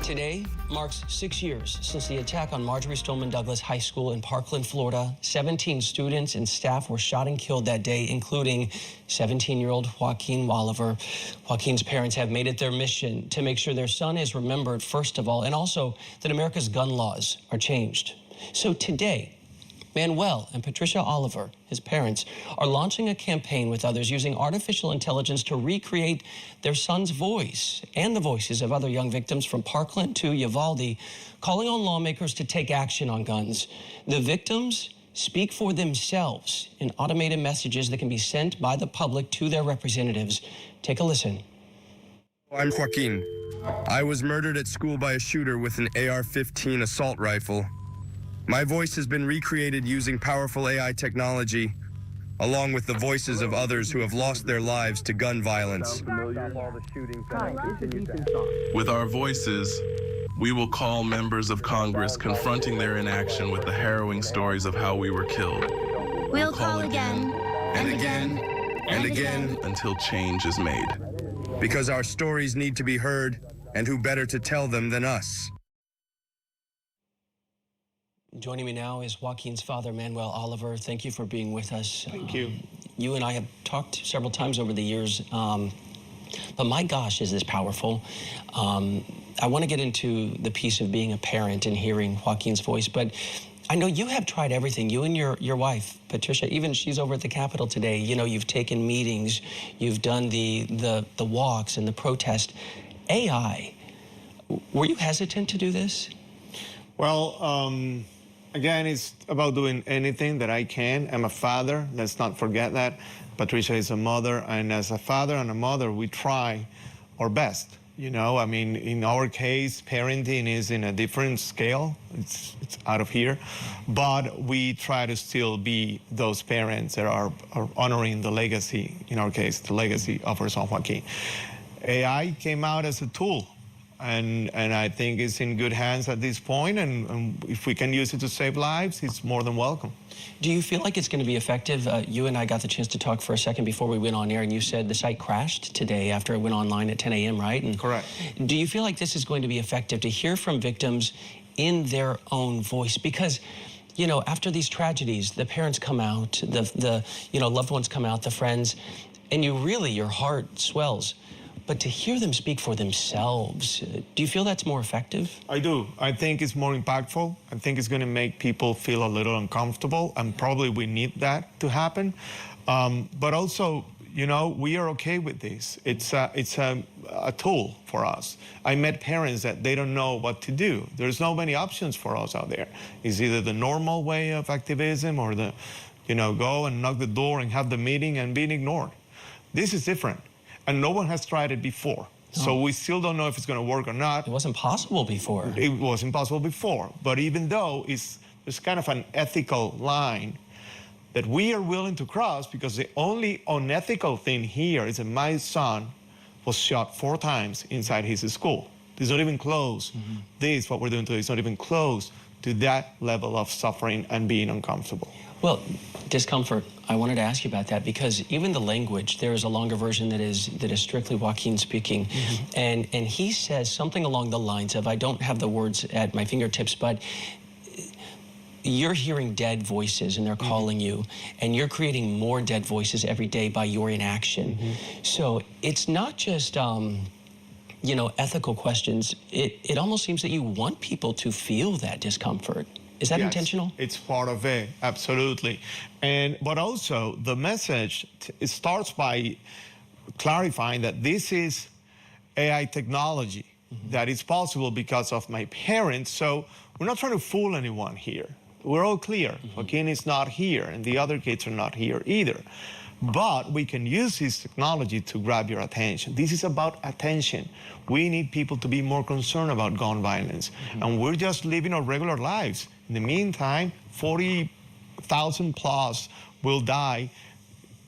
Today marks 6 years since the attack on Marjory Stoneman Douglas High School in Parkland, Florida. 17 students and staff were shot and killed that day, including 17-year-old Joaquin Oliver. Joaquin's parents have made it their mission to make sure their son is remembered, first of all, and also that America's gun laws are changed. So today, Manuel and Patricia Oliver, his parents, are launching a campaign with others using artificial intelligence to recreate their son's voice and the voices of other young victims from Parkland to Uvalde, calling on lawmakers to take action on guns. The victims speak for themselves in automated messages that can be sent by the public to their representatives. Take a listen. I'm Joaquin. I was murdered at school by a shooter with an AR-15 assault rifle. My voice has been recreated using powerful AI technology, along with the voices of others who have lost their lives to gun violence. With our voices, we will call members of Congress confronting their inaction with the harrowing stories of how we were killed. We'll call again, and again, and again, until change is made. Because our stories need to be heard, and who better to tell them than us? Joining me now is Joaquin's father, Manuel Oliver. Thank you for being with us. Thank you. You and I have talked several times over the years, but my gosh, is this powerful. I want to get into the piece of being a parent and hearing Joaquin's voice, but I know you have tried everything. You and your wife, Patricia, even she's over at the Capitol today. You know, you've taken meetings, you've done the walks and the protest. AI, were you hesitant to do this? Well, again, it's about doing anything that I can. I'm a father, let's not forget that. Patricia is a mother, and as a father and a mother, we try our best. You know, I mean, in our case, parenting is in a different scale. It's out of here. But we try to still be those parents that are honoring the legacy, in our case, the legacy of our son Joaquin. AI came out as a tool. And I think it's in good hands at this point, and if we can use it to save lives, it's more than welcome. Do you feel like it's going to be effective? You and I got the chance to talk for a second before we went on air, and you said the site crashed today after it went online at 10 a.m., right? And correct. Do you feel like this is going to be effective to hear from victims in their own voice? Because, you know, after these tragedies, the parents come out, the loved ones come out, the friends, and your heart swells. But to hear them speak for themselves, do you feel that's more effective? I do. I think it's more impactful. I think it's going to make people feel a little uncomfortable, and probably we need that to happen. But also, you know, we are okay with this. It's a tool for us. I met parents that they don't know what to do. There's no many options for us out there. It's either the normal way of activism or the, you know, go and knock the door and have the meeting and being ignored. This is different. And no one has tried it before. So we still don't know if it's going to work or not. It wasn't possible before. It wasn't possible before. But even though there's kind of an ethical line that we are willing to cross, because the only unethical thing here is that my son was shot 4 times inside his school. It's not even close. This, what we're doing today, is not even close to that level of suffering and being uncomfortable. Well, discomfort, I wanted to ask you about that, because even the language, there is a longer version that is strictly Joaquin speaking. And he says something along the lines of, I don't have the words at my fingertips, but you're hearing dead voices and they're calling you, and you're creating more dead voices every day by your inaction. So it's not just, you know, ethical questions. It almost seems that you want people to feel that discomfort. Is that intentional? It's part of it, absolutely. But also, the message, it starts by clarifying that this is AI technology, that is possible because of my parents. So we're not trying to fool anyone here. We're all clear. Joaquin is not here, and the other kids are not here either. But we can use this technology to grab your attention. This is about attention. We need people to be more concerned about gun violence. And we're just living our regular lives. In the meantime, 40,000 plus will die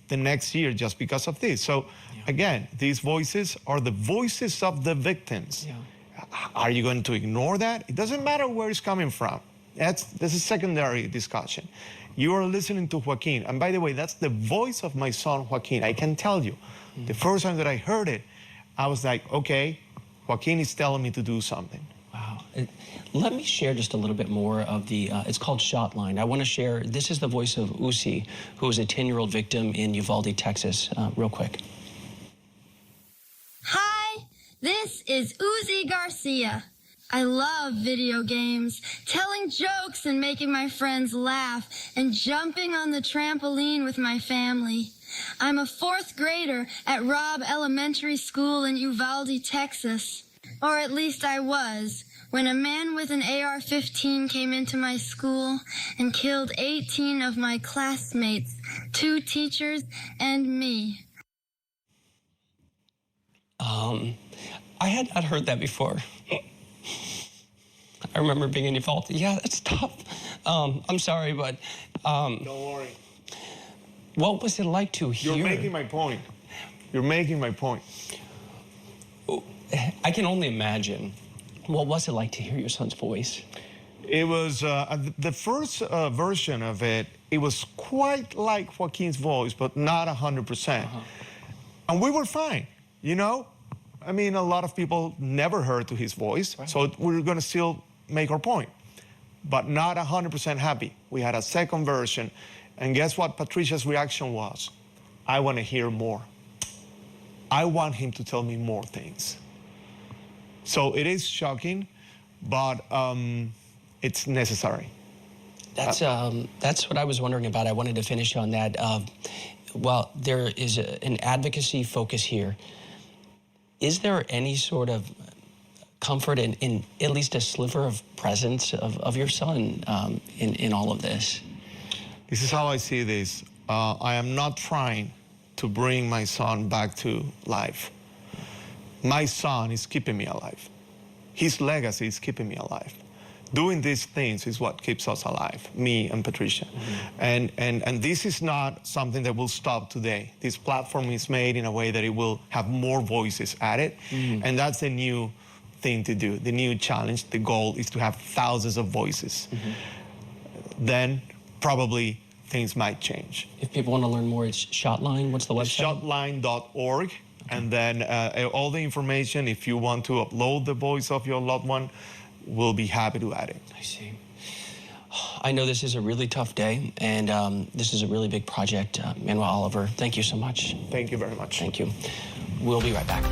the next year just because of this. So again, these voices are the voices of the victims. Are you going to ignore that? It doesn't matter where it's coming from. That's a secondary discussion. You are listening to Joaquin. And by the way, that's the voice of my son, Joaquin. I can tell you, the first time that I heard it, I was like, okay, Joaquin is telling me to do something. Let me share just a little bit more of the, it's called Shotline. I want to share, this is the voice of Uzi, who is a 10-year-old victim in Uvalde, Texas, real quick. Hi, this is Uzi Garcia. I love video games, telling jokes and making my friends laugh, and jumping on the trampoline with my family. I'm a 4th grader at Robb Elementary School in Uvalde, Texas. Or at least I was, when a man with an AR-15 came into my school and killed 18 of my classmates, 2 teachers, and me. I had not heard that before. I remember being in Uvalde. Yeah, that's tough. I'm sorry, but... Don't worry. What was it like to hear? You're making my point. You're making my point. I can only imagine. What was it like to hear your son's voice? It was, the first version of it, it was quite like Joaquin's voice, but not 100%. And we were fine, you know? I mean, a lot of people never heard to his voice, so we're gonna still make our point, but not 100% happy. We had a second version, and guess what Patricia's reaction was? I wanna hear more. I want him to tell me more things. So it is shocking, but it's necessary. That's what I was wondering about. I wanted to finish on that. Well, there is an advocacy focus here. Is there any sort of comfort in at least a sliver of presence of your son in all of this? This is how I see this. I am not trying to bring my son back to life. My son is keeping me alive. His legacy is keeping me alive. Doing these things is what keeps us alive, me and Patricia. And this is not something that will stop today. This platform is made in a way that it will have more voices added, and that's a new thing to do. The new challenge, the goal is to have thousands of voices. Then probably things might change. If people want to learn more, it's Shotline. What's the website? Shotline.org. And then all the information, if you want to upload the voice of your loved one, we'll be happy to add it. I see. I know this is a really tough day, and this is a really big project. Manuel Oliver, thank you so much. Thank you very much. Thank you. We'll be right back.